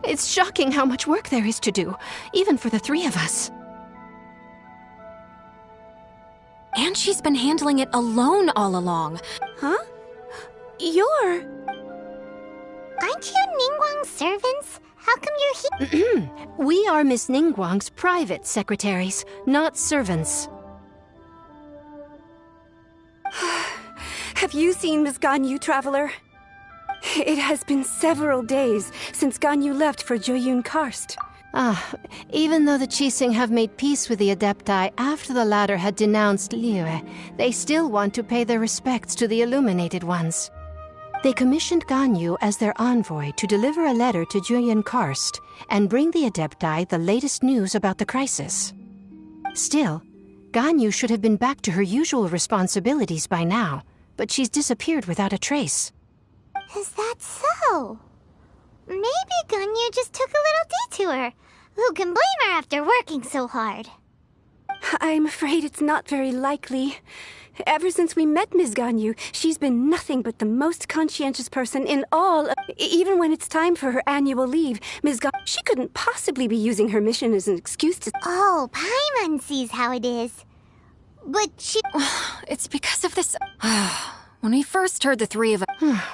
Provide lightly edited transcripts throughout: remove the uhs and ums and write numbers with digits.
It's shocking how much work there is to do, even for the three of us. And she's been handling it alone all along. Huh? You're... Aren't you Ningguang's servants? How come you're here? We are Miss Ningguang's private secretaries, not servants. Have you seen Miss Ganyu, Traveler? It has been several days since Ganyu left for Joyun Karst. Even though the Qixing have made peace with the Adepti after the latter had denounced Liyue, they still want to pay their respects to the Illuminated Ones. They commissioned Ganyu as their envoy to deliver a letter to Joyun Karst and bring the Adepti the latest news about the crisis. Still, Ganyu should have been back to her usual responsibilities by now, but she's disappeared without a trace. Is that so? Maybe Ganyu just took a little detour. Who can blame her after working so hard? I'm afraid it's not very likely. Ever since we met Ms. Ganyu, she's been nothing but the most conscientious person in all of... Even when it's time for her annual leave, Ms. Ganyu... She couldn't possibly be using her mission as an excuse to... Oh, Paimon sees how it is. But she... It's because of this... When we first heard the three of us...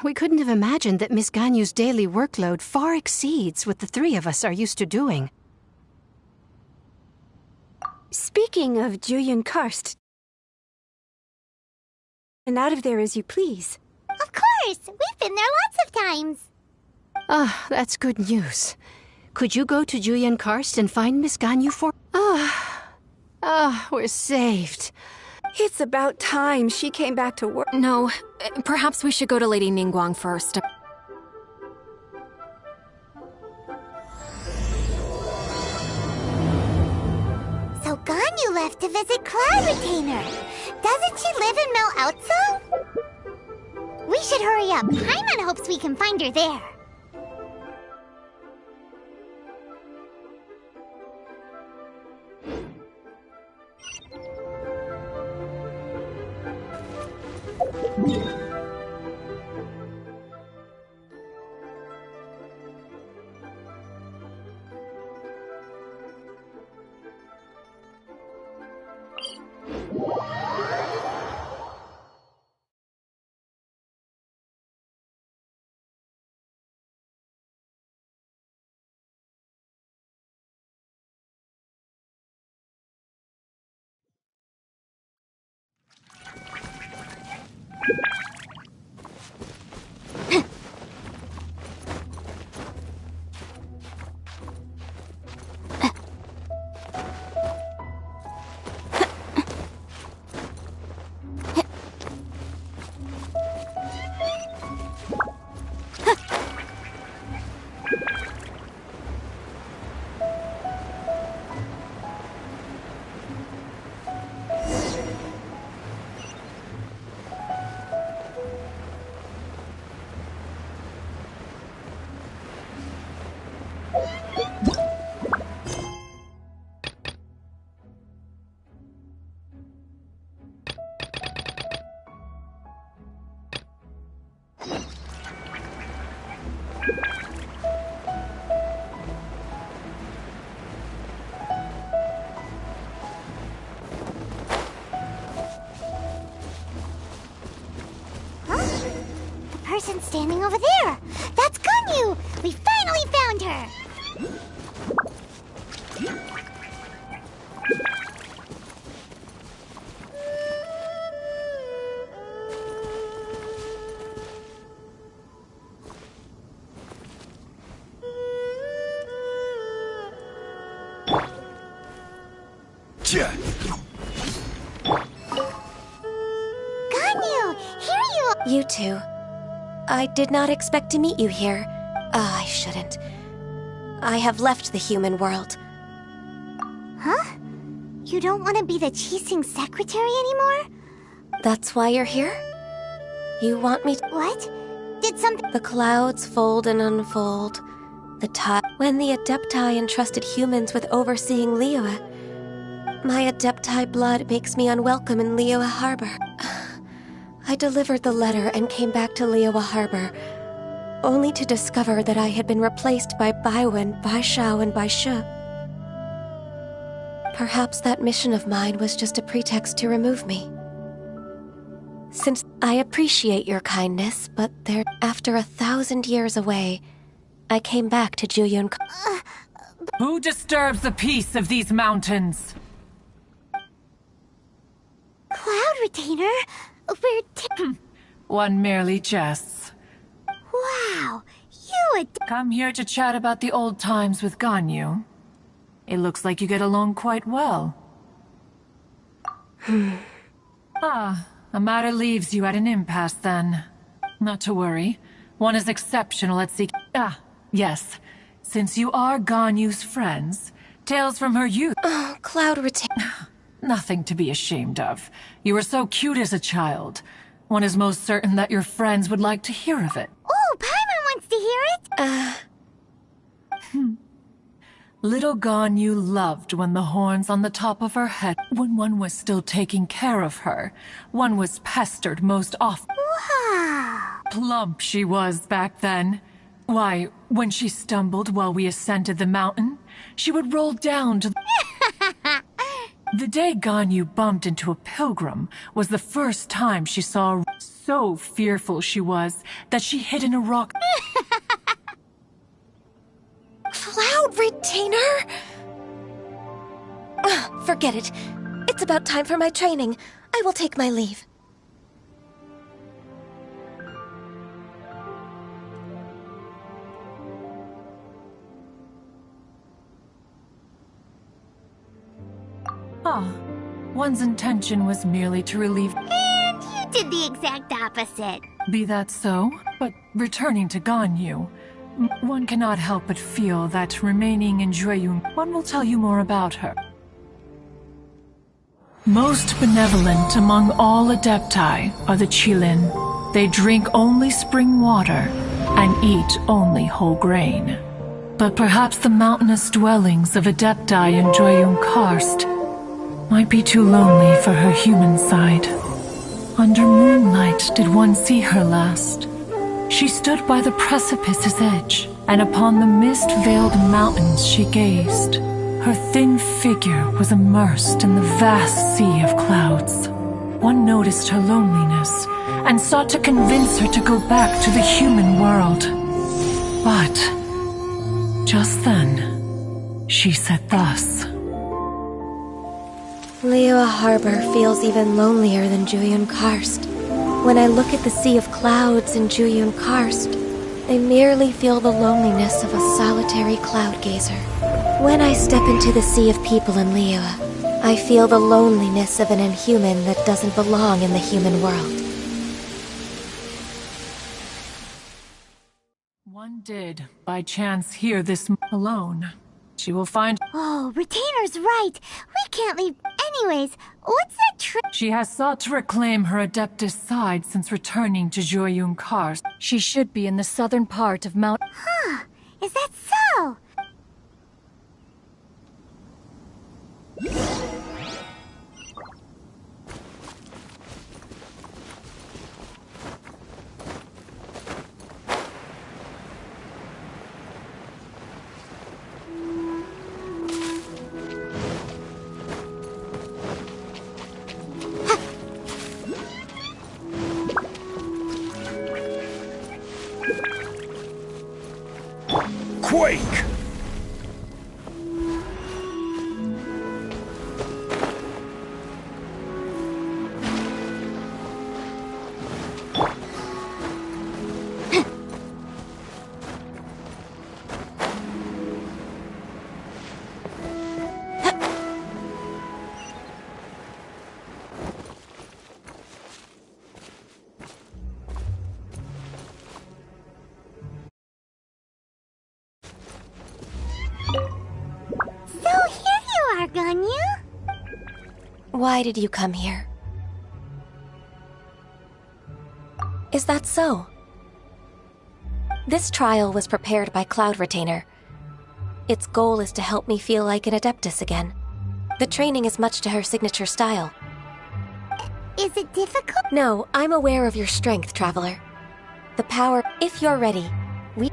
We couldn't have imagined that Miss Ganyu's daily workload far exceeds what the three of us are used to doing. Speaking of Joyun Karst... And out of there as you please. Of course! We've been there lots of times. That's good news. Could you go to Joyun Karst and find Miss Ganyu for... we're saved. It's about time she came back to work. No, perhaps we should go to Lady Ningguang first. So Ganyu left to visit Cloud Retainer. Doesn't she live in Mel Outso? We should hurry up. Paimon hopes we can find her there. Person standing over there! That's Ganyu! We finally found her! Ganyu! Here you are! You two. I did not expect to meet you here. I shouldn't. I have left the human world. Huh? You don't want to be the Qixing secretary anymore? That's why you're here? You want me to... What? Did something... The clouds fold and unfold. The tide... When the Adepti entrusted humans with overseeing Liyue, my Adepti blood makes me unwelcome in Liyue Harbor. I delivered the letter and came back to Liyue Harbor, only to discover that I had been replaced by Baiwen, Baishao, and Baishu. Perhaps that mission of mine was just a pretext to remove me. Since I appreciate your kindness, but after 1,000 years away, I came back to Juyun. Who disturbs the peace of these mountains? Cloud Retainer? One merely jests. Wow, you Come here to chat about the old times with Ganyu. It looks like you get along quite well. A matter leaves you at an impasse then. Not to worry. One is exceptional at seeking... yes. Since you are Ganyu's friends, tales from her youth... Oh, Cloud Retainer. Nothing to be ashamed of. You were so cute as a child. One is most certain that your friends would like to hear of it. Oh, Paimon wants to hear it! Little Ganyu loved when the horns on the top of her head, when one was still taking care of her, one was pestered most often. Wow! Plump she was back then. Why, when she stumbled while we ascended the mountain, she would roll down to The day Ganyu bumped into a pilgrim was the first time she saw. So fearful she was that she hid in a rock. Cloud Retainer? Forget it. It's about time for my training. I will take my leave. One's intention was merely to relieve... And you did the exact opposite. Be that so, but returning to Ganyu, one cannot help but feel that remaining in Jueyun, one will tell you more about her. Most benevolent among all Adepti are the Qilin. They drink only spring water and eat only whole grain. But perhaps the mountainous dwellings of Adepti in Jueyun Karst might be too lonely for her human side. Under moonlight did one see her last. She stood by the precipice's edge, and upon the mist-veiled mountains she gazed. Her thin figure was immersed in the vast sea of clouds. One noticed her loneliness, and sought to convince her to go back to the human world. But just then, she said thus. Liyue Harbor feels even lonelier than Juyun Karst. When I look at the sea of clouds in Juyun Karst, I merely feel the loneliness of a solitary cloud gazer. When I step into the sea of people in Liyue, I feel the loneliness of an inhuman that doesn't belong in the human world. One did, by chance, hear this alone. She will find... Oh, Retainer's right. We can't leave. Anyways, what's that trick? She has sought to reclaim her Adeptus side since returning to Jueyun Karst. She should be in the southern part of Mount... Huh. Is that so? Quake! Ganyu? Why did you come here? Is that so? This trial was prepared by Cloud Retainer. Its goal is to help me feel like an Adeptus again. The training is much to her signature style. Is it difficult? No, I'm aware of your strength, Traveler. The power, if you're ready, we...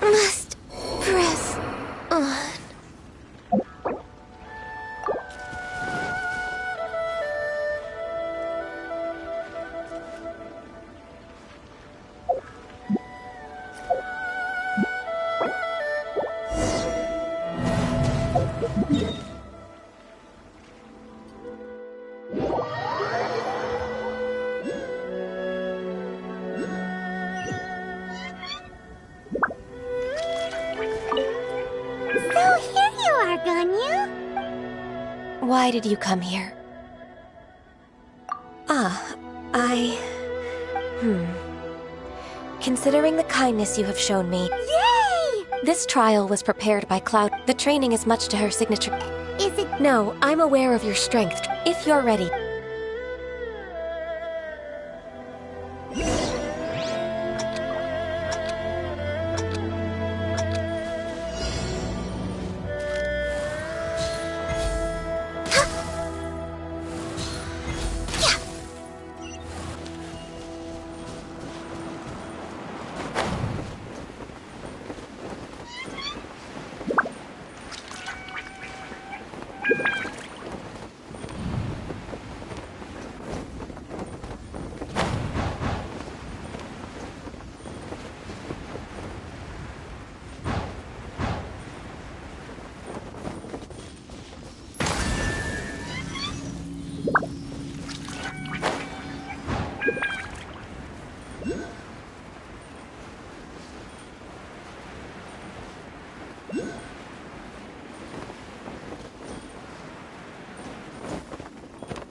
Must press on. So here you are, Ganyu. Why did you come here? Considering the kindness you have shown me, Yay! this trial was prepared by Cloud. The training is much to her signature. Is it... No, I'm aware of your strength. If you're ready.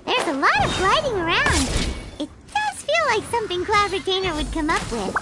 There's a lot of gliding around. It does feel like something Cloud Retainer would come up with.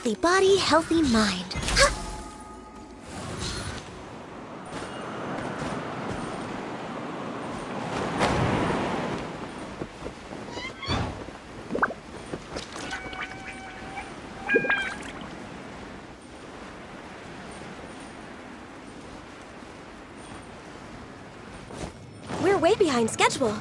Healthy body, healthy mind. Ha! We're way behind schedule.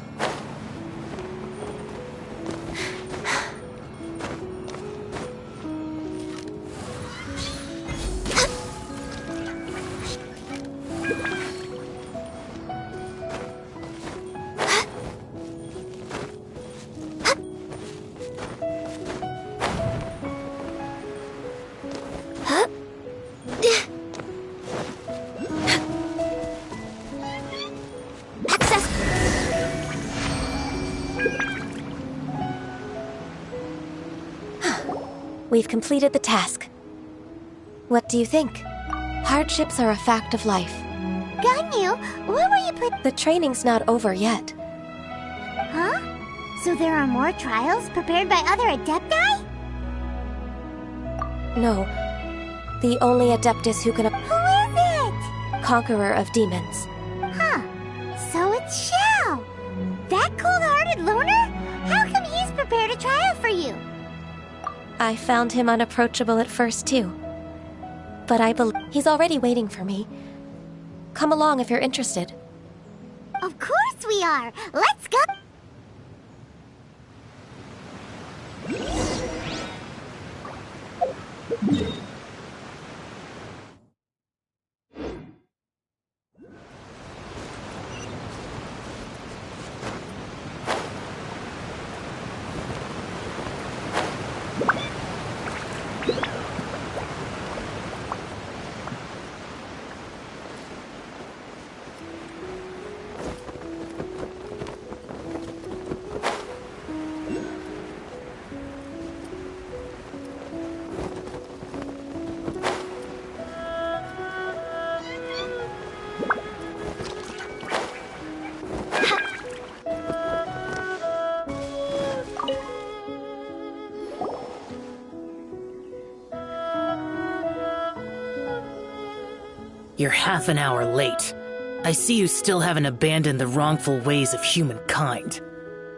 We've completed the task. What do you think? Hardships are a fact of life. Ganyu, where were you put? The training's not over yet. Huh? So there are more trials prepared by other Adepti? No. The only Adeptus who can... Who is it? Conqueror of demons. Huh. So it's Shao. That cold-hearted loner? How come he's prepared a trial for you? I found him unapproachable at first, too. But I believe he's already waiting for me. Come along if you're interested. Of course we are. Let's go. You're half an hour late. I see you still haven't abandoned the wrongful ways of humankind.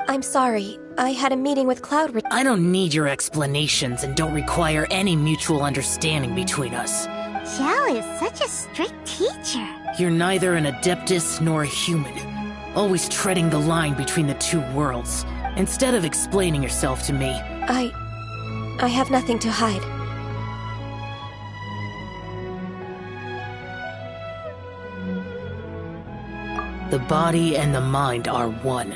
I'm sorry. I had a meeting with Cloud... I don't need your explanations and don't require any mutual understanding between us. Xiao is such a strict teacher. You're neither an Adeptus nor a human. Always treading the line between the two worlds. Instead of explaining yourself to me... I have nothing to hide. The body and the mind are one.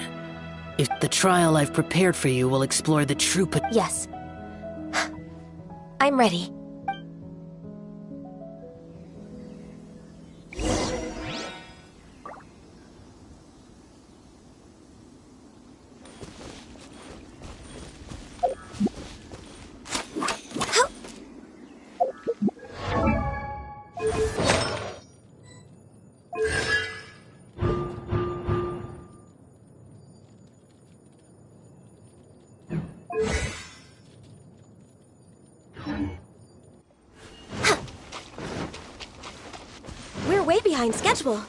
If the trial I've prepared for you will explore the true Yes. I'm ready. We're way behind schedule.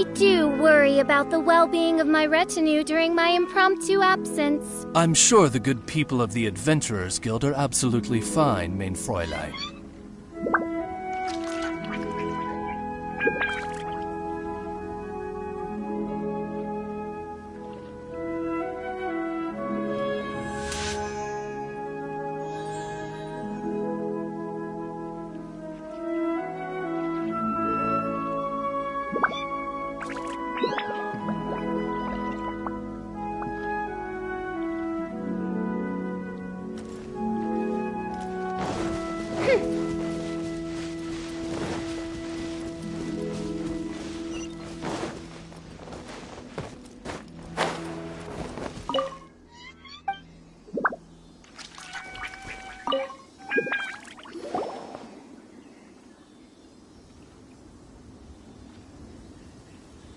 really do worry about the well-being of my retinue during my impromptu absence. I'm sure the good people of the Adventurers Guild are absolutely fine, mein Fräulein.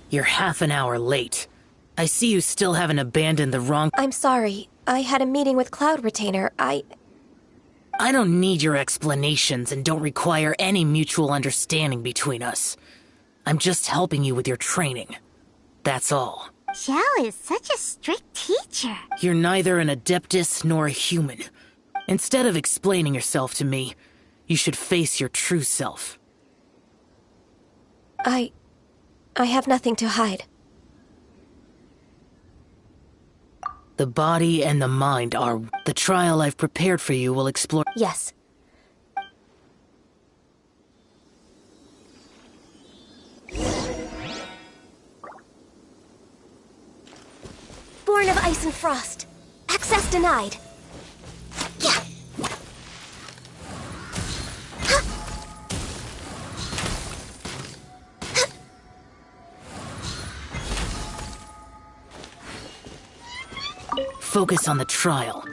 You're half an hour late. I see you still haven't abandoned the wrong— I'm sorry. I had a meeting with Cloud Retainer. I don't need your explanations and don't require any mutual understanding between us. I'm just helping you with your training. That's all. Xiao is such a strict teacher. You're neither an Adeptus nor a human. Instead of explaining yourself to me, you should face your true self. I have nothing to hide. The body and the mind are— The trial I've prepared for you will explore— Yes. Born of Ice and Frost. Access denied. Yeah. Focus on the trial.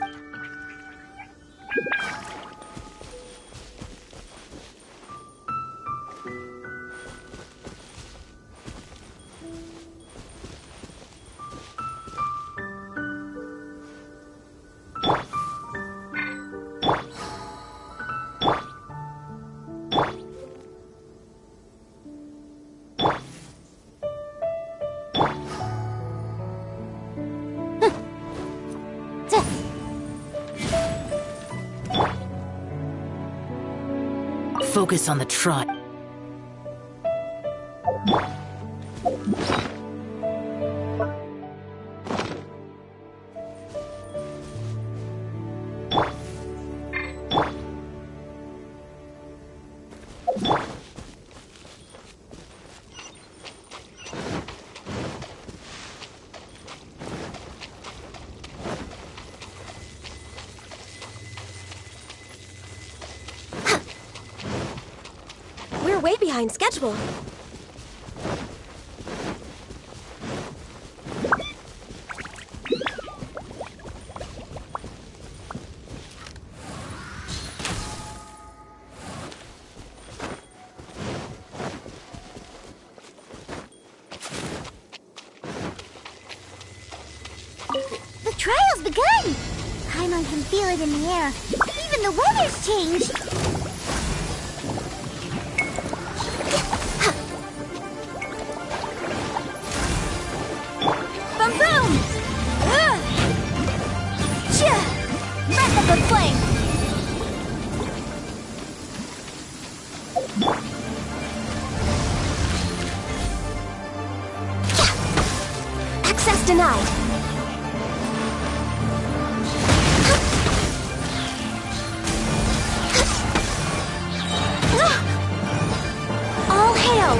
Focus on the trial. We're way behind schedule. The trial's begun! Paimon can feel it in the air. Even the weather's changed. Boom! Breath of the flame! Access denied. All hail!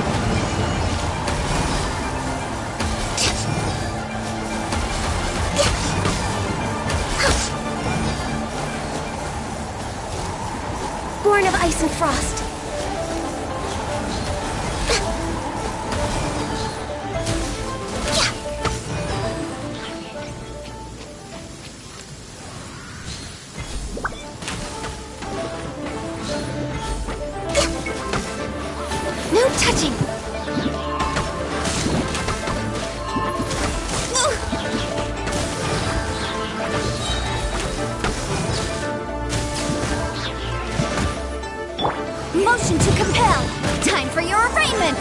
Born of Ice and Frost. No touching! Motion to compel! Time for your arraignment!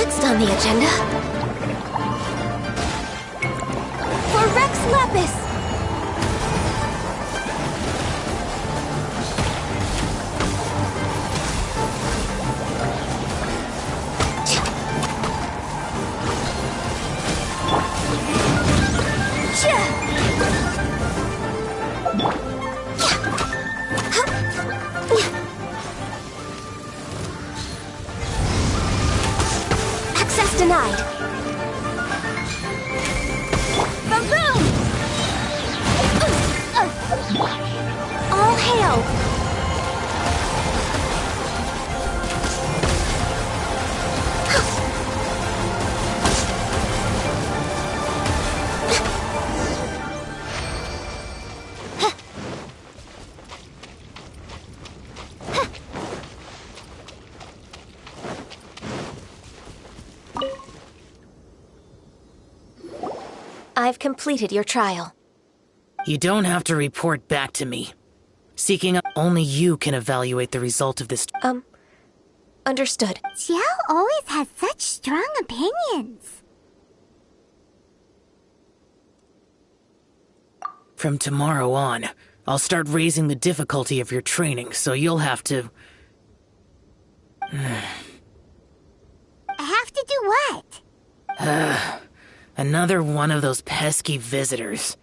Next on the agenda... for Rex Lapis! Access denied. Baboom! All hail! I've completed your trial. You don't have to report back to me. Only you can evaluate the result of this. Understood. Xiao always has such strong opinions. From tomorrow on, I'll start raising the difficulty of your training, so you'll have to... I have to do what? Another one of those pesky visitors.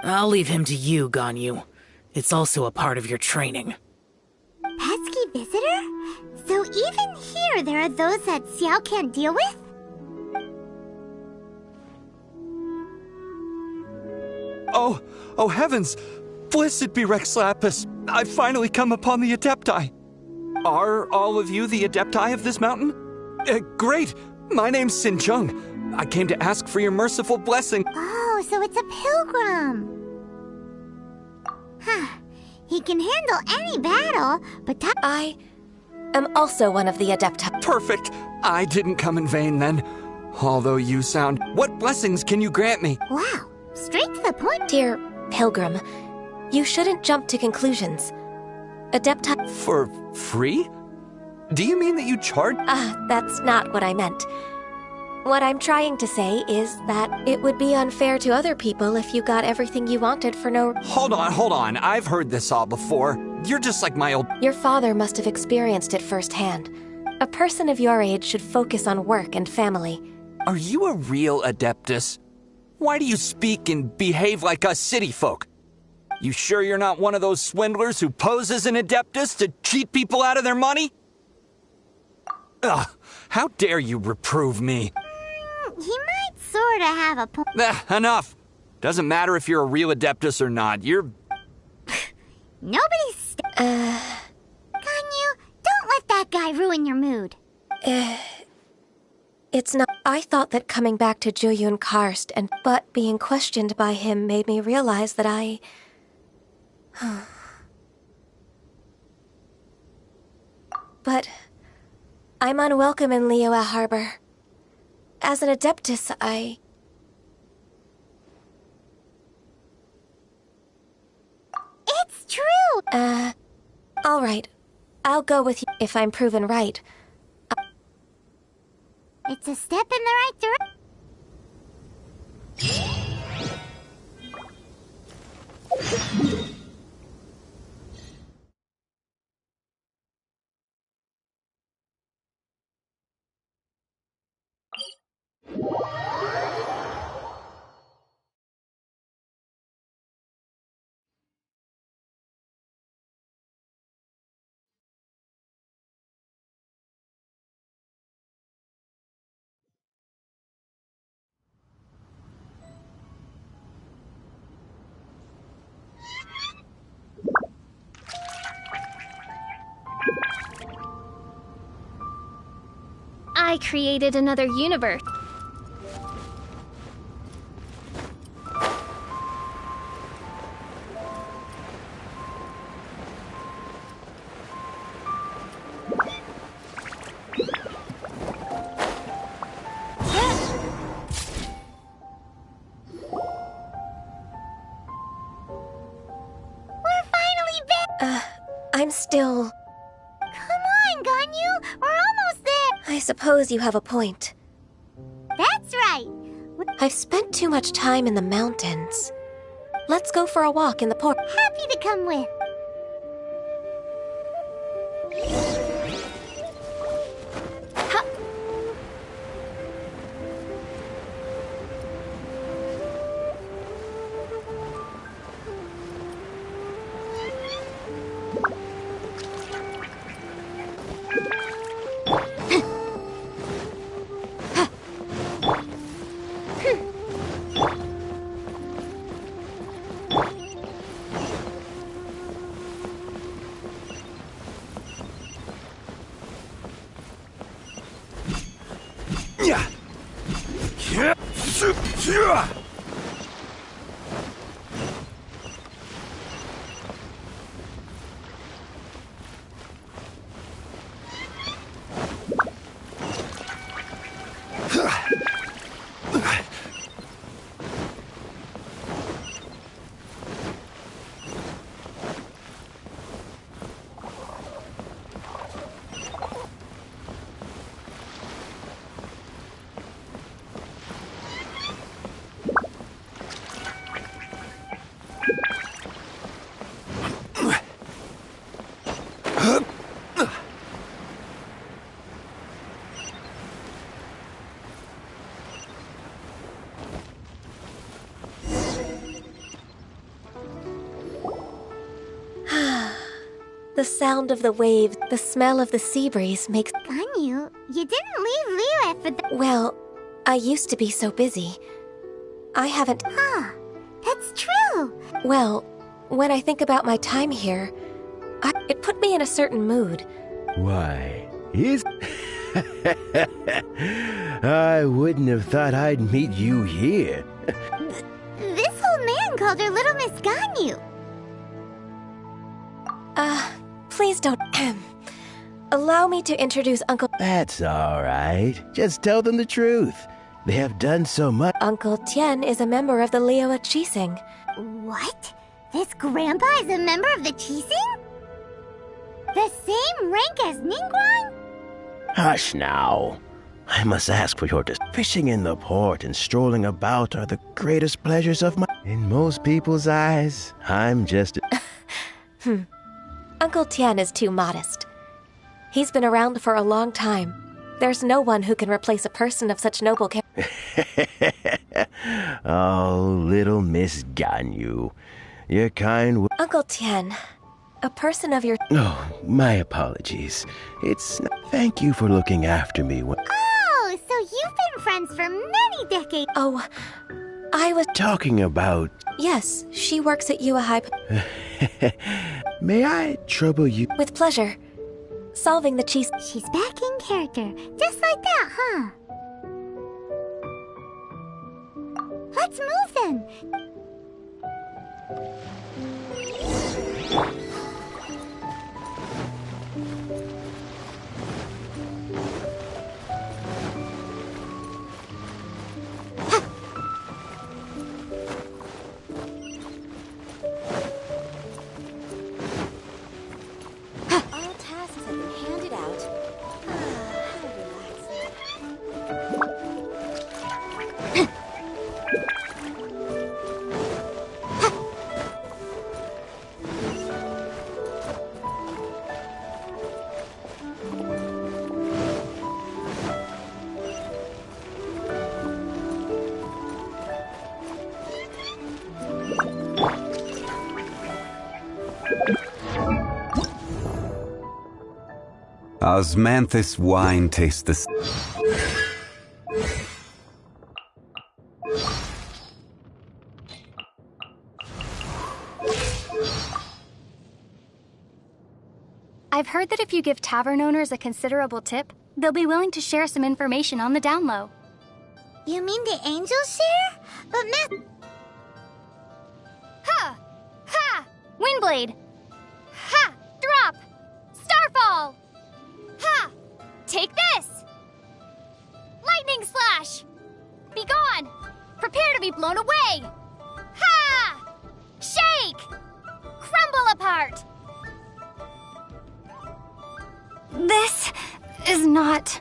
I'll leave him to you, Ganyu. It's also a part of your training. Pesky visitor? So even here there are those that Xiao can't deal with? Oh heavens! Blessed be Rex Lapis! I've finally come upon the Adepti! Are all of you the Adepti of this mountain? Great! My name's Sinchung. I came to ask for your merciful blessing. Oh, so it's a pilgrim. Huh. He can handle any battle, but I am also one of the Adepti. Perfect! I didn't come in vain then. Although you sound... What blessings can you grant me? Wow, straight to the point. Dear Pilgrim, you shouldn't jump to conclusions. Adepti... For free? Do you mean that you charge? That's not what I meant. What I'm trying to say is that it would be unfair to other people if you got everything you wanted for no... Hold on. I've heard this all before. You're just like my old... Your father must have experienced it firsthand. A person of your age should focus on work and family. Are you a real Adeptus? Why do you speak and behave like us city folk? You sure you're not one of those swindlers who pose as an Adeptus to cheat people out of their money? Ugh, how dare you reprove me? He might sorta have a point. Enough! Doesn't matter if you're a real Adeptus or not, you're... Nobody's... Ganyu, don't let that guy ruin your mood. It's not... I thought that coming back to Jueyun Karst but being questioned by him made me realize that I... But... I'm unwelcome in Liyue Harbor. As an Adeptus, It's true! All right. I'll go with you if I'm proven right. It's a step in the right direction. I created another universe. We're finally back! I'm still... Come Ganyu? We're almost there. I suppose you have a point. That's right. I've spent too much time in the mountains. Let's go for a walk in the port. Happy to come with. The sound of the waves, the smell of the sea breeze makes... Ganyu, you didn't leave Liyue for the... Well, I used to be so busy. I haven't... Huh, that's true. Well, when I think about my time here, it put me in a certain mood. Why, is... I wouldn't have thought I'd meet you here. This old man called her Little Miss Ganyu. Please don't... Allow me to introduce Uncle... That's all right. Just tell them the truth. They have done so much. Uncle Tien is a member of the Liyue Qixing. What? This grandpa is a member of the Qixing? The same rank as Ningguang? Hush now. I must ask for your fishing in the port and strolling about are the greatest pleasures of my... In most people's eyes, I'm just... Uncle Tien is too modest. He's been around for a long time. There's no one who can replace a person of such noble character. Oh, little Miss Ganyu. Your kind... Uncle Tien, a person of your... Oh, my apologies. Thank you for looking after me when... Oh, so you've been friends for many decades. Oh, I was... Talking about... Yes, she works at Yue High... May I trouble you? With pleasure. Solving the cheese... She's back in character. Just like that, huh? Let's move then. All tasks have been handed out. How relaxing. Osmanthus wine tastes the... I've heard that if you give tavern owners a considerable tip, they'll be willing to share some information on the down low. You mean the angels share? But Ha! Ha! Windblade! Ha! Drop! Starfall! Ha! Take this! Lightning slash! Be gone! Prepare to be blown away! Ha! Shake! Crumble apart! This is not...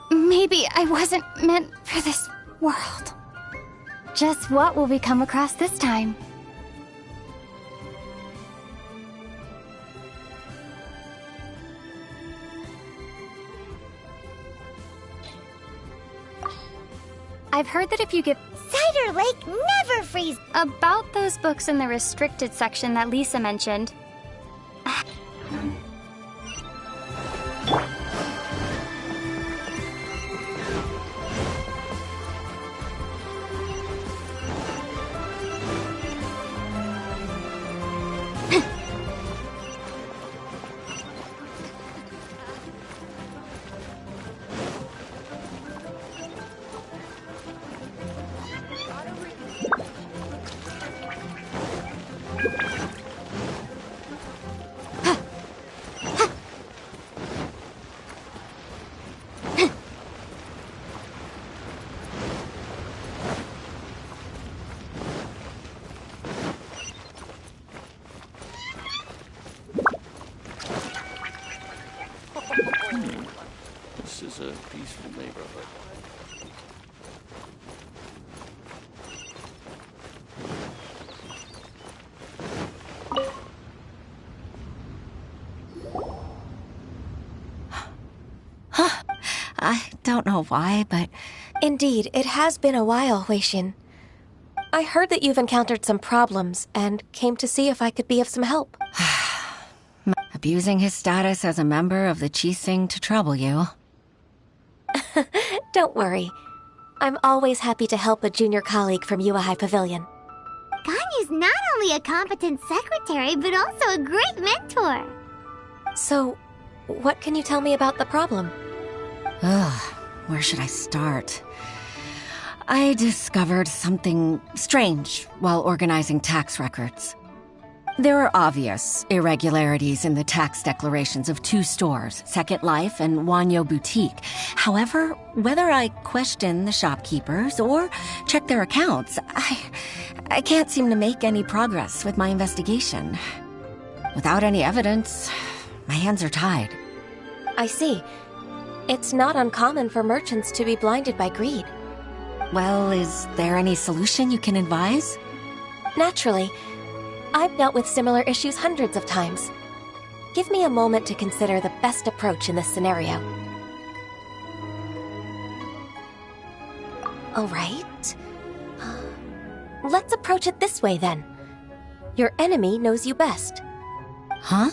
Maybe I wasn't meant for this world. Just what will we come across this time? I've heard that if you give... Cider Lake never freeze! About those books in the restricted section that Lisa mentioned. This is a peaceful neighborhood. I don't know why, but... Indeed, it has been a while, Huixin. I heard that you've encountered some problems and came to see if I could be of some help. Abusing his status as a member of the Qixing to trouble you. Don't worry. I'm always happy to help a junior colleague from Yuehai Pavilion. Ganyu's not only a competent secretary, but also a great mentor. So, what can you tell me about the problem? Ugh, where should I start? I discovered something strange while organizing tax records. There are obvious irregularities in the tax declarations of two stores, Second Life and Wanyo Boutique. However, whether I question the shopkeepers or check their accounts, I can't seem to make any progress with my investigation. Without any evidence, my hands are tied. I see. It's not uncommon for merchants to be blinded by greed. Well, is there any solution you can advise? Naturally. I've dealt with similar issues hundreds of times. Give me a moment to consider the best approach in this scenario. All right. Let's approach it this way, then. Your enemy knows you best. Huh?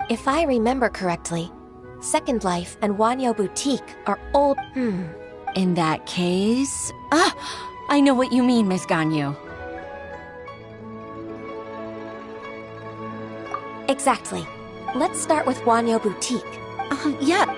If I remember correctly, Second Life and Wanyo Boutique are old... In that case... I know what you mean, Miss Ganyu. Exactly. Let's start with Wanyo Boutique. Yeah.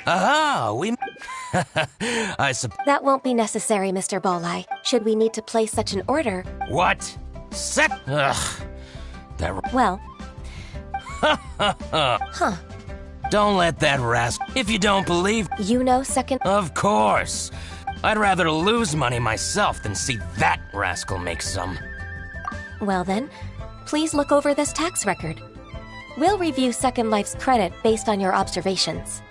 Aha! That won't be necessary, Mr. Bolai. Should we need to place such an order... What? Ugh. Well... Huh. Don't let that rascal... If you don't believe... You know Second... Of course. I'd rather lose money myself than see that rascal make some. Well then, please look over this tax record. We'll review Second Life's credit based on your observations.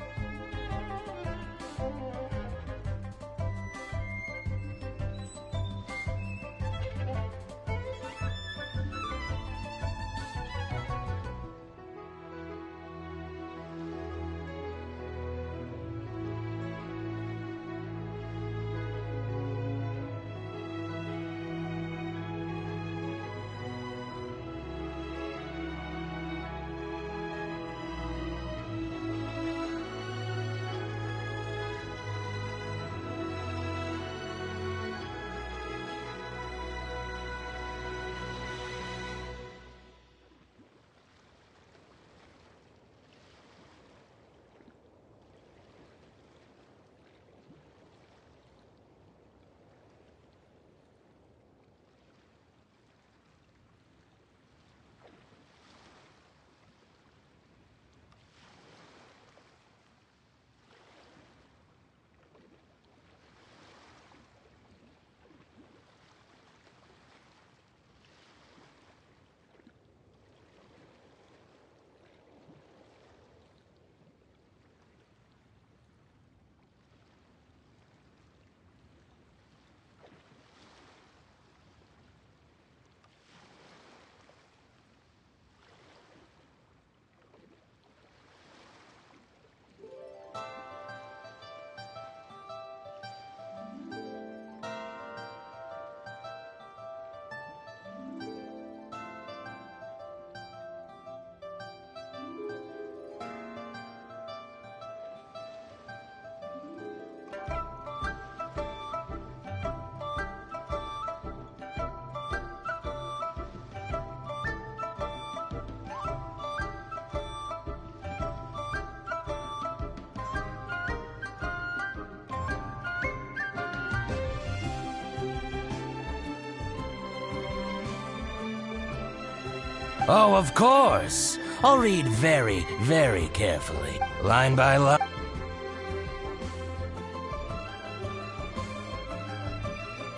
Oh, of course. I'll read very, very carefully. Line by line.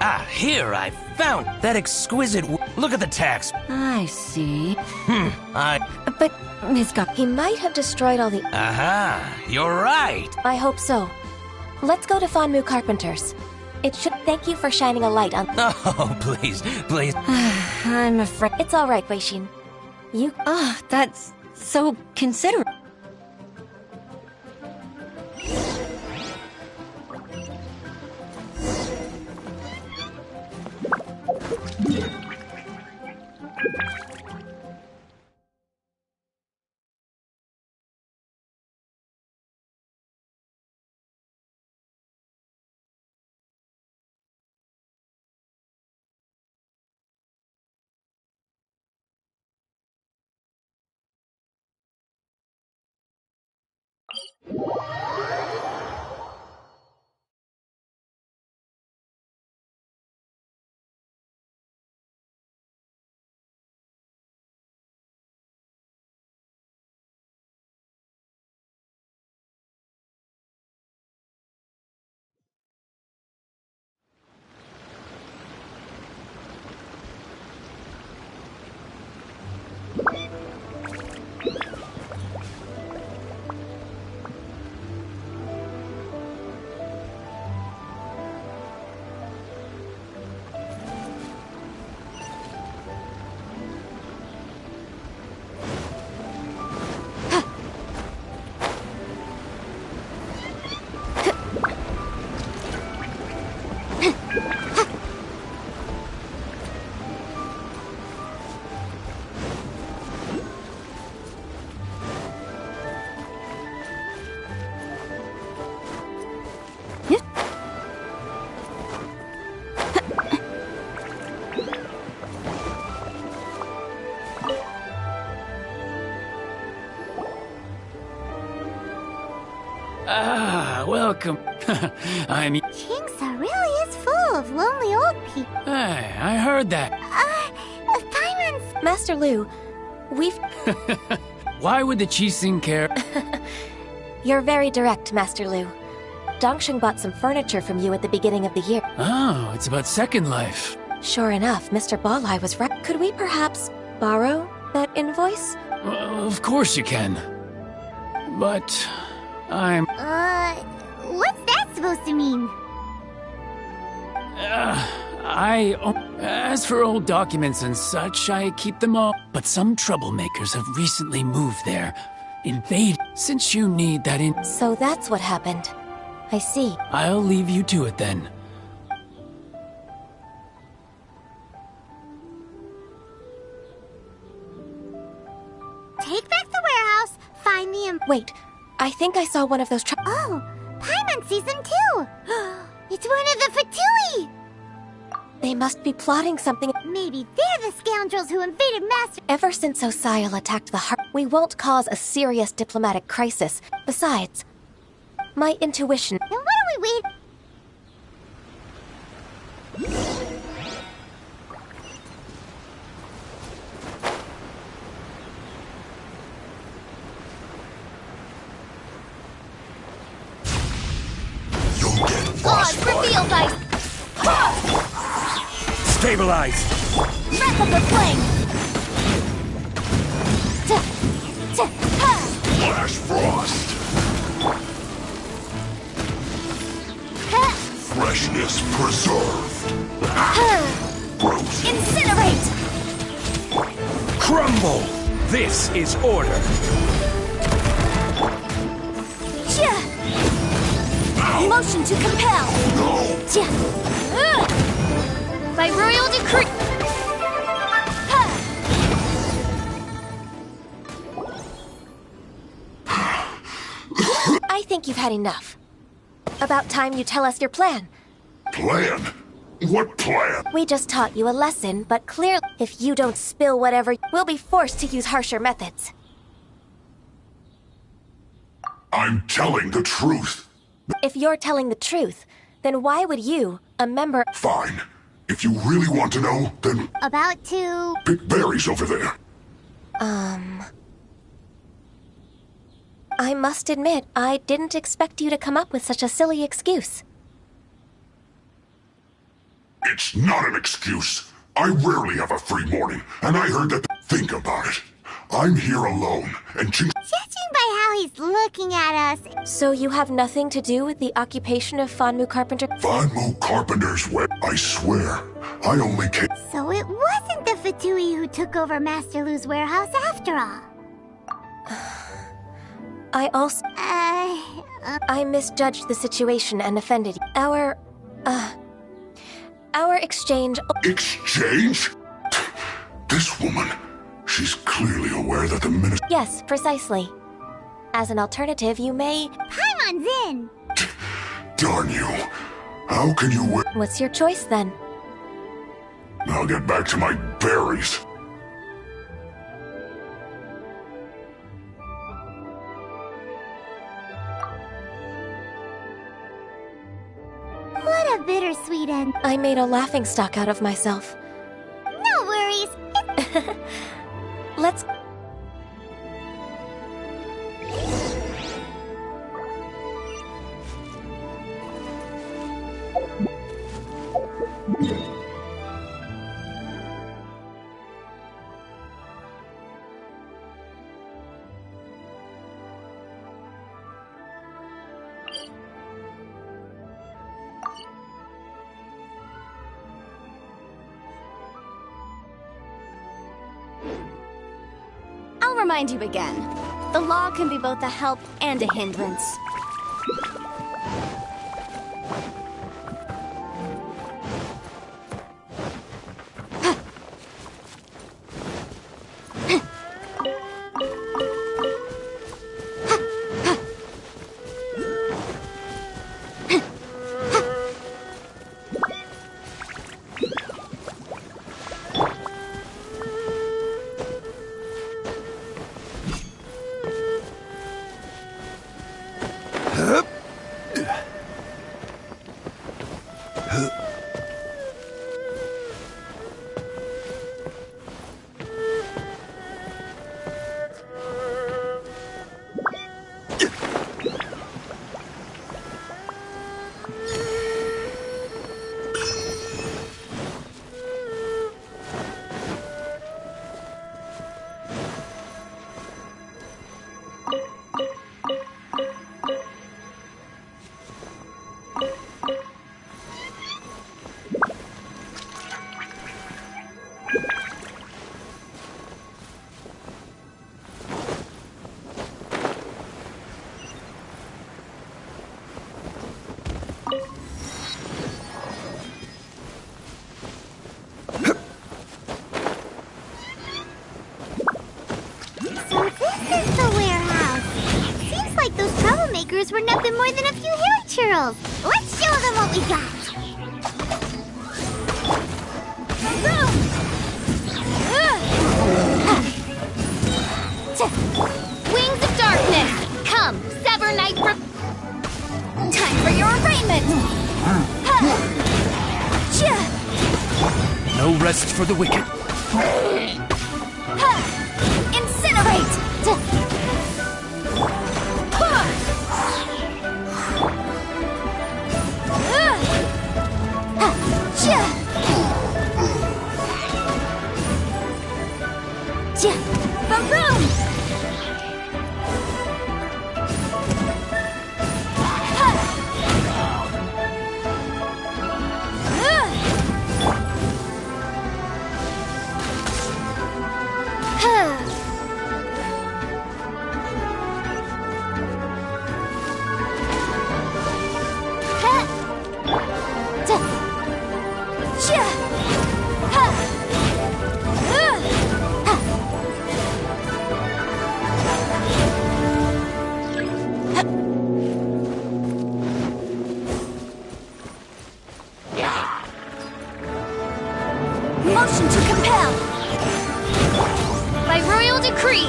Ah, here I found that exquisite look at the text. I see. But, Ms. He might have destroyed all the... Aha, you're right. I hope so. Let's go to Fonmu Carpenter's. It should... Thank you for shining a light on... Oh, please, please. I'm afraid... It's all right, Wei-Shin. You... That's so considerate. Welcome. I'm... Chingsa really is full of lonely old people. Hey, I heard that. Paimon's... Master Lu, we've... Why would the Qixing care? You're very direct, Master Lu. Dongsheng bought some furniture from you at the beginning of the year. Oh, it's about Second Life. Sure enough, Mr. Balai was right. Could we perhaps borrow that invoice? Of course you can. But... I'm... what's that supposed to mean? As for old documents and such, I keep them all. But some troublemakers have recently moved there. Invade. Since you need that in... So that's what happened. I see. I'll leave you to it then. Take back the warehouse, find the... Wait, I think I saw one of those Oh, Paimon sees them too! It's one of the Fatui! They must be plotting something. Maybe they're the scoundrels who invaded Master... Ever since Osial attacked the heart, we won't cause a serious diplomatic crisis. Besides, my intuition... Then what are we waiting... Gods reveal thy... Stabilize! Breath of the flame! Flash frost! Freshness preserved! Frozen! Incinerate! Crumble! This is order! Motion to compel! No! By royal decree! I think you've had enough. About time you tell us your plan. Plan? What plan? We just taught you a lesson, but clearly, if you don't spill whatever, we'll be forced to use harsher methods. I'm telling the truth. If you're telling the truth, then why would you, a member... Fine. If you really want to know, then... About to... pick berries over there. I must admit, I didn't expect you to come up with such a silly excuse. It's not an excuse. I rarely have a free morning, and I heard that. Think about it. I'm here alone, and Judging by how he's looking at us... So you have nothing to do with the occupation of Fanmu Carpenter? Fanmu Carpenter's way. I swear, I only came... So it wasn't the Fatui who took over Master Lu's warehouse after all. I also... I misjudged the situation and offended you. Our exchange... Exchange? This woman, she's clearly aware that the minister... Yes, precisely. As an alternative, you may... Paimon's in! Darn you. How can you... What's your choice, then? I'll get back to my berries. What a bittersweet end. I made a laughingstock out of myself. No worries. Let's... I'll remind you again. The law can be both a help and a hindrance. Were nothing more than a few hair churls. Let's show them what we got. Wings of darkness, come, sever night. Time for your arraignment. No rest for the wicked. Incinerate. Motion to compel. By royal decree.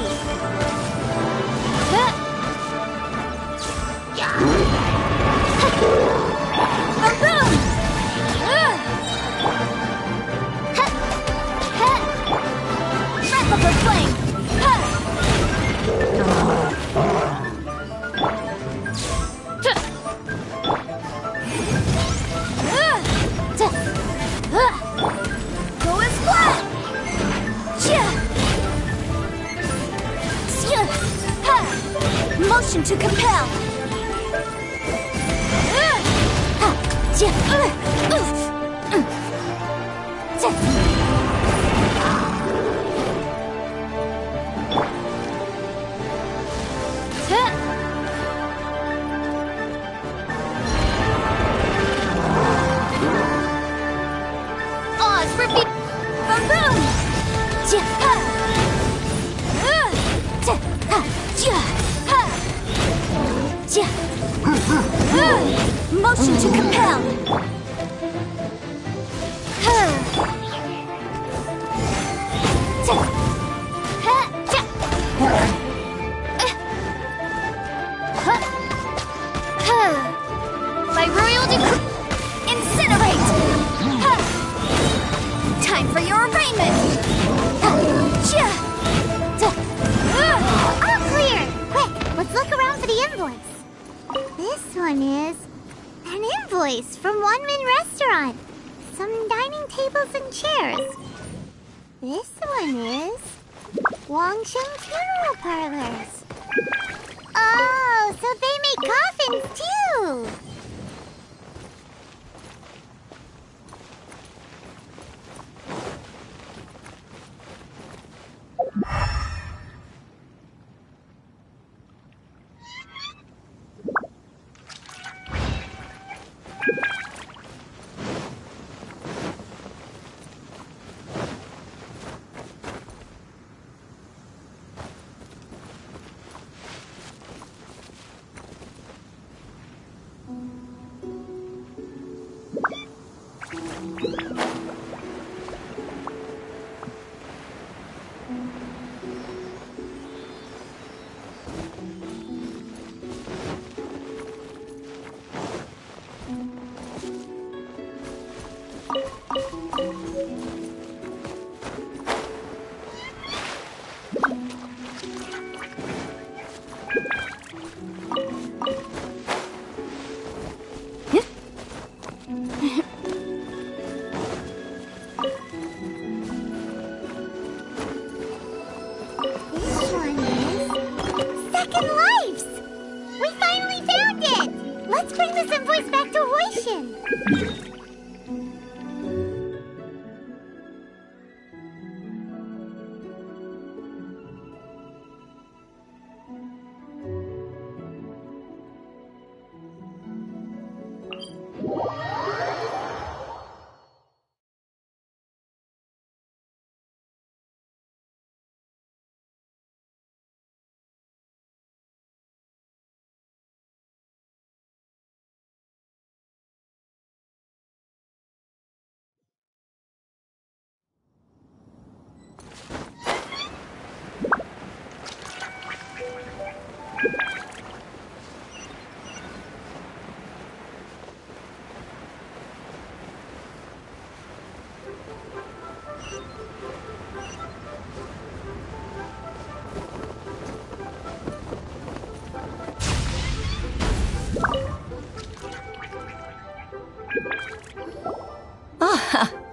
Replica flame. Motion to compel! Oz for be- Boom! Motion to compel! By royal decree, Incinerate! Time for your arraignment! All clear! Quick, let's look around for the invoice. This one is an invoice from One Min Restaurant. Some dining tables and chairs. This one is Wangsheng Funeral Parlors. Oh, so they make coffins too! This one is Second Lives! We finally found it! Let's bring this invoice back to Hoishin.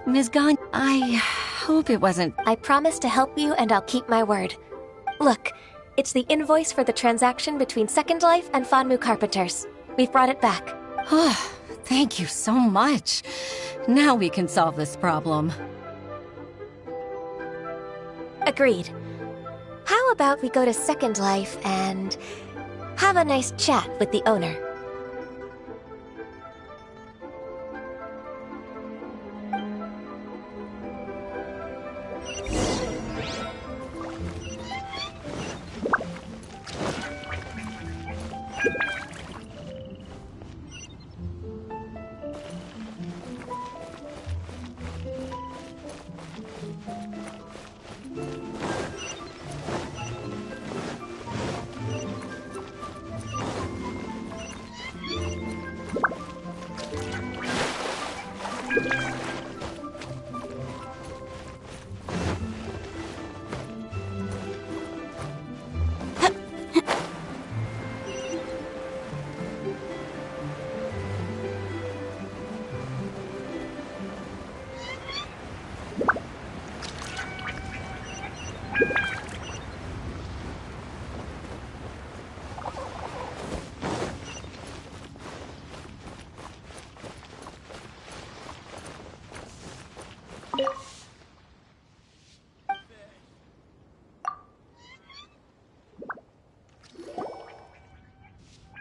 Ms. Ganyu, I hope it wasn't. I promise to help you and I'll keep my word. Look, it's the invoice for the transaction between Second Life and Fanmu Carpenters. We've brought it back. Oh, thank you so much. Now we can solve this problem. Agreed. How about we go to Second Life and have a nice chat with the owner?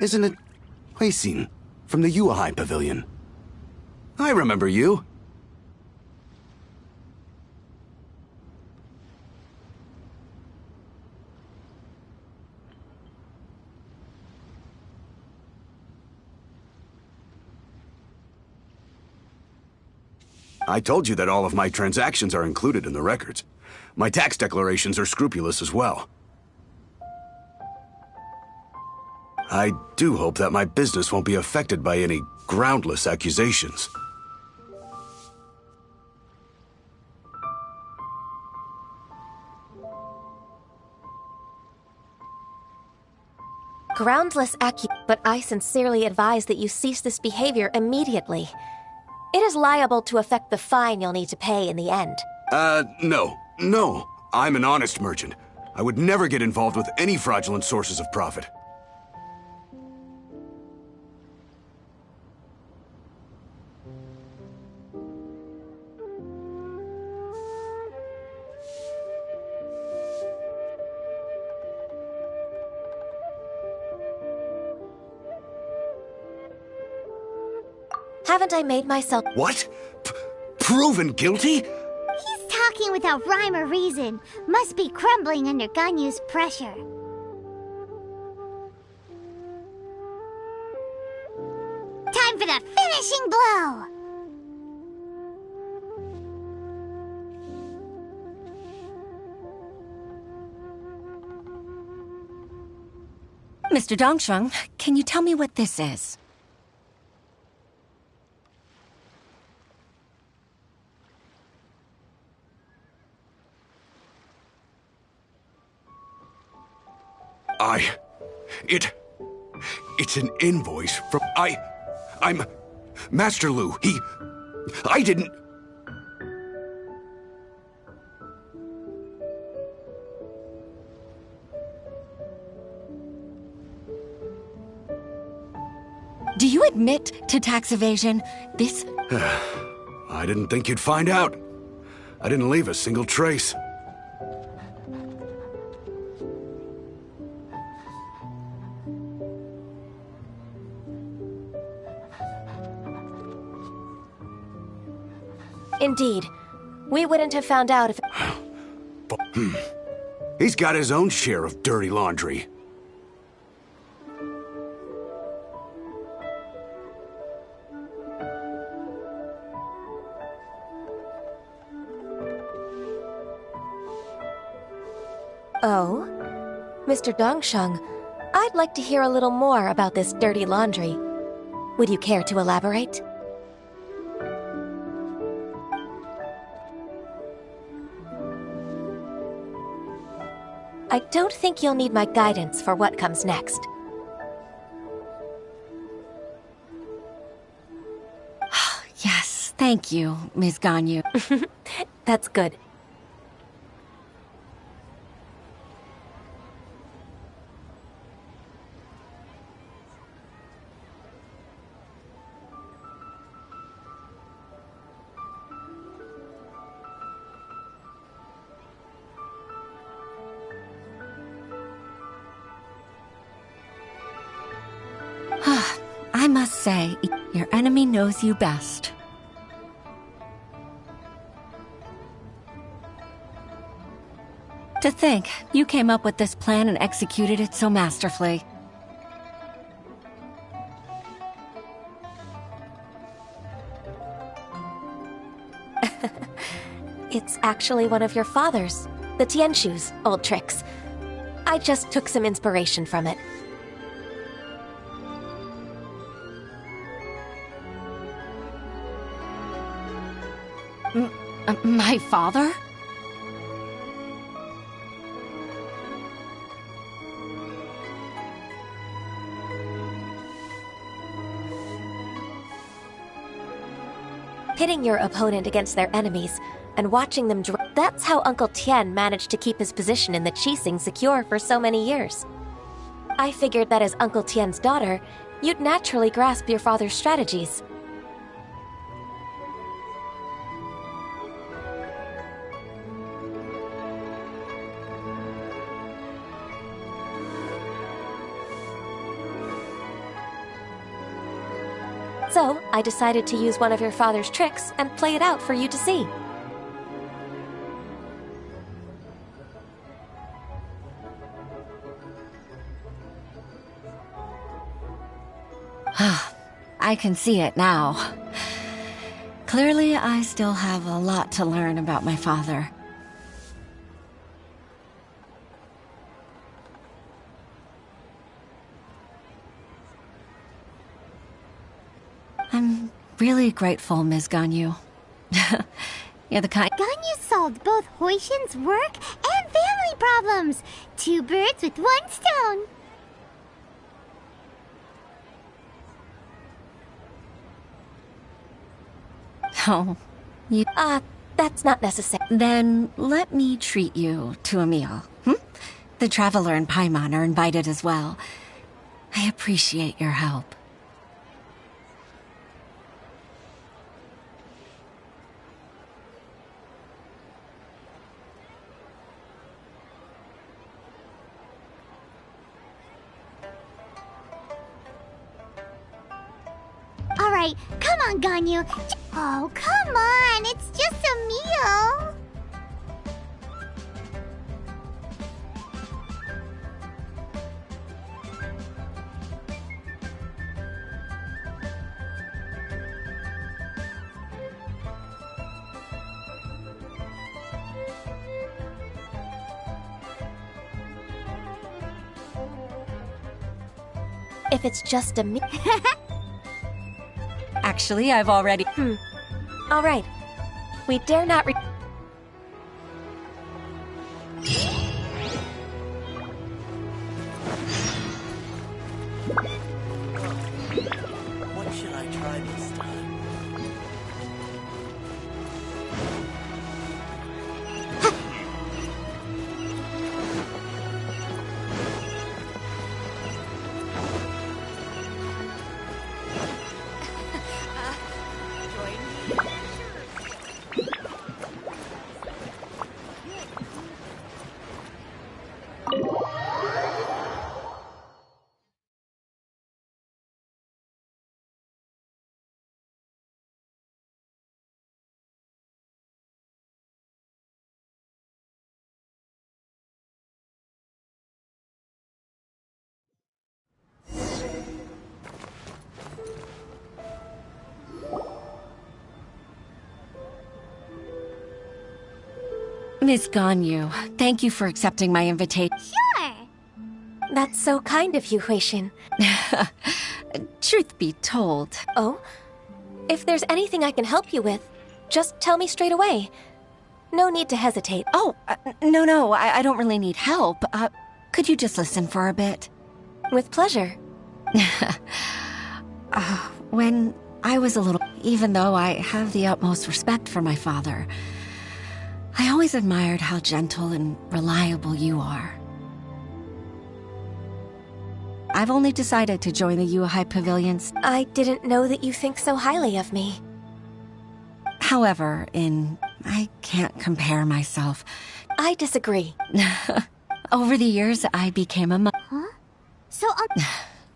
Isn't it Huixin from the Yuehai Pavilion? I remember you. I told you that all of my transactions are included in the records. My tax declarations are scrupulous as well. I do hope that my business won't be affected by any groundless accusations. Groundless but I sincerely advise that you cease this behavior immediately. It is liable to affect the fine you'll need to pay in the end. No. No. I'm an honest merchant. I would never get involved with any fraudulent sources of profit. Haven't I made myself— What? Proven guilty? He's talking without rhyme or reason. Must be crumbling under Ganyu's pressure. Time for the finishing blow! Mr. Dongsheng, can you tell me what this is? It's an invoice from I'm Master Lu. I didn't. Do you admit to tax evasion? This... I didn't think you'd find out. I didn't leave a single trace. Indeed. We wouldn't have found out if... He's got his own share of dirty laundry. Oh? Mr. Dongsheng, I'd like to hear a little more about this dirty laundry. Would you care to elaborate? I don't think you'll need my guidance for what comes next. Yes, thank you, Ms. Ganyu. That's good. I must say, your enemy knows you best. To think, you came up with this plan and executed it so masterfully. It's actually one of your father's, the Tianshu's, old tricks. I just took some inspiration from it. My father? Pitting your opponent against their enemies and watching them that's how Uncle Tian managed to keep his position in the Qixing secure for so many years. I figured that as Uncle Tian's daughter, you'd naturally grasp your father's strategies. I decided to use one of your father's tricks and play it out for you to see. I can see it now. Clearly, I still have a lot to learn about my father. I'm really grateful, Ms. Ganyu. You're the kind— Ganyu solved both Huishin's work and family problems. 2 birds with 1 stone. Oh, you— that's not necessary. Then let me treat you to a meal. The Traveler and Paimon are invited as well. I appreciate your help. Alright, come on, Ganyu. Oh, come on. It's just a meal. If it's just a meal. Actually, I've already— All right. We dare not What should I try this time? Miss Ganyu, thank you for accepting my invitation. Sure. That's so kind of you, Huishin. Truth be told— Oh? If there's anything I can help you with, just tell me straight away. No need to hesitate. Oh, no, I don't really need help. Could you just listen for a bit? With pleasure. When I was a little— even though I have the utmost respect for my father, I always admired how gentle and reliable you are. I've only decided to join the Yuhai Pavilions. I didn't know that you think so highly of me. However, I can't compare myself. I disagree. Over the years, I became a Huh? So,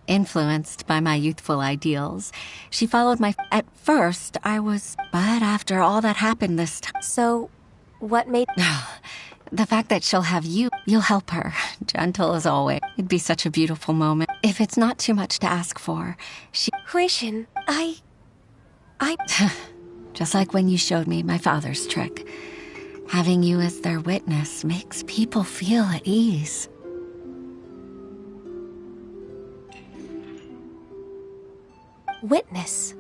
influenced by my youthful ideals. She followed my— At first, I was— But after all that happened this time— So, what made— The fact that she'll have you— You'll help her. Gentle as always. It'd be such a beautiful moment. If it's not too much to ask for, she— Huishin, I— Just like when you showed me my father's trick. Having you as their witness makes people feel at ease. Witness.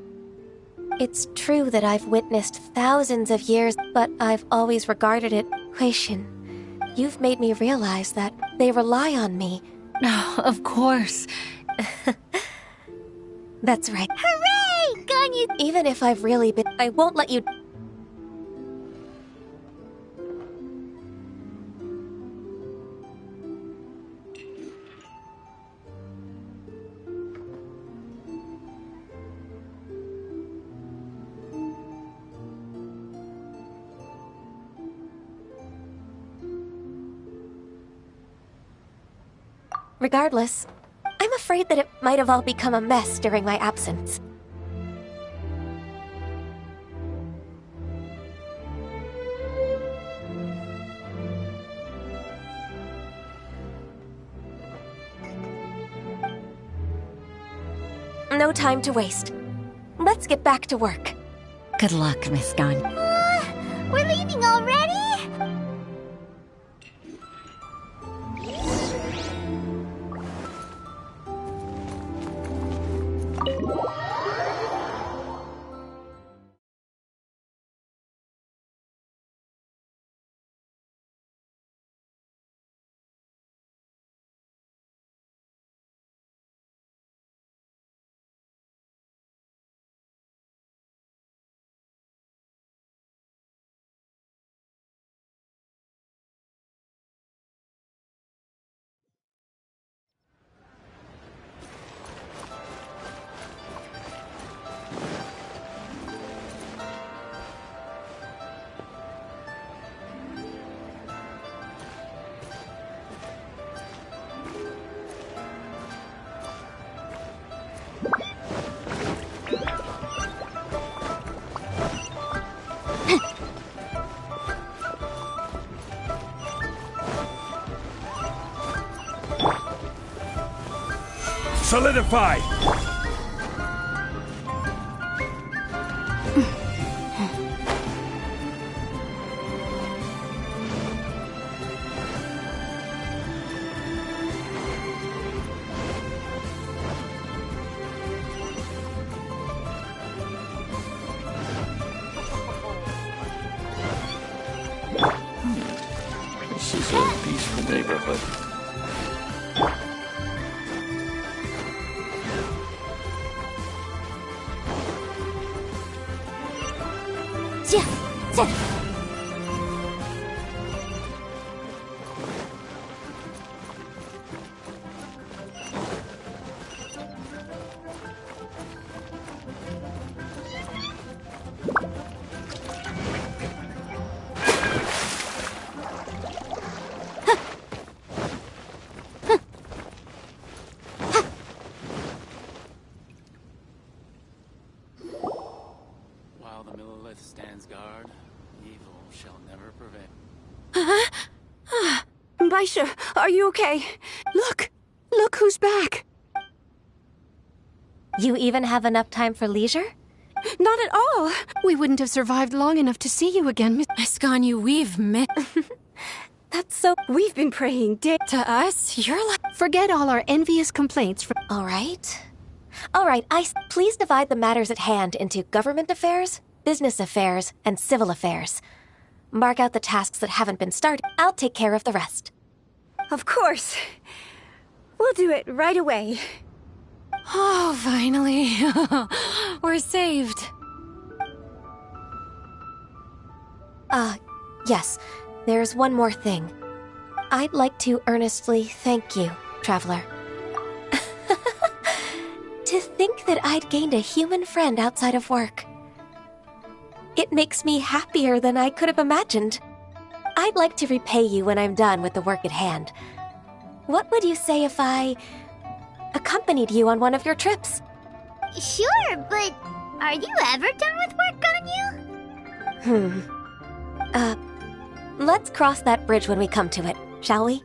It's true that I've witnessed thousands of years, but I've always regarded it— Huishin, you've made me realize that they rely on me. Oh, of course. That's right. hooray! Ganyu! Even if I've really been— I won't let you— Regardless, I'm afraid that it might have all become a mess during my absence. No time to waste. Let's get back to work. Good luck, Miss Ganyu. We're leaving already? Solidify! This is a peaceful neighborhood. While the Millelith stands guard, evil shall never prevail. Baisha, are you okay? Look! Look who's back! You even have enough time for leisure? Not at all! We wouldn't have survived long enough to see you again, Miss Ganyu, we've met. That's so... We've been praying to us. You're like... Forget all our envious complaints from... All right. Please divide the matters at hand into government affairs, business affairs, and civil affairs. Mark out the tasks that haven't been started. I'll take care of the rest. Of course. We'll do it right away. Oh, finally. We're saved. Yes. There's one more thing. I'd like to earnestly thank you, Traveler. To think that I'd gained a human friend outside of work. It makes me happier than I could have imagined. I'd like to repay you when I'm done with the work at hand. What would you say if I accompanied you on one of your trips? Sure, but are you ever done with work, Ganyu? Let's cross that bridge when we come to it, shall we?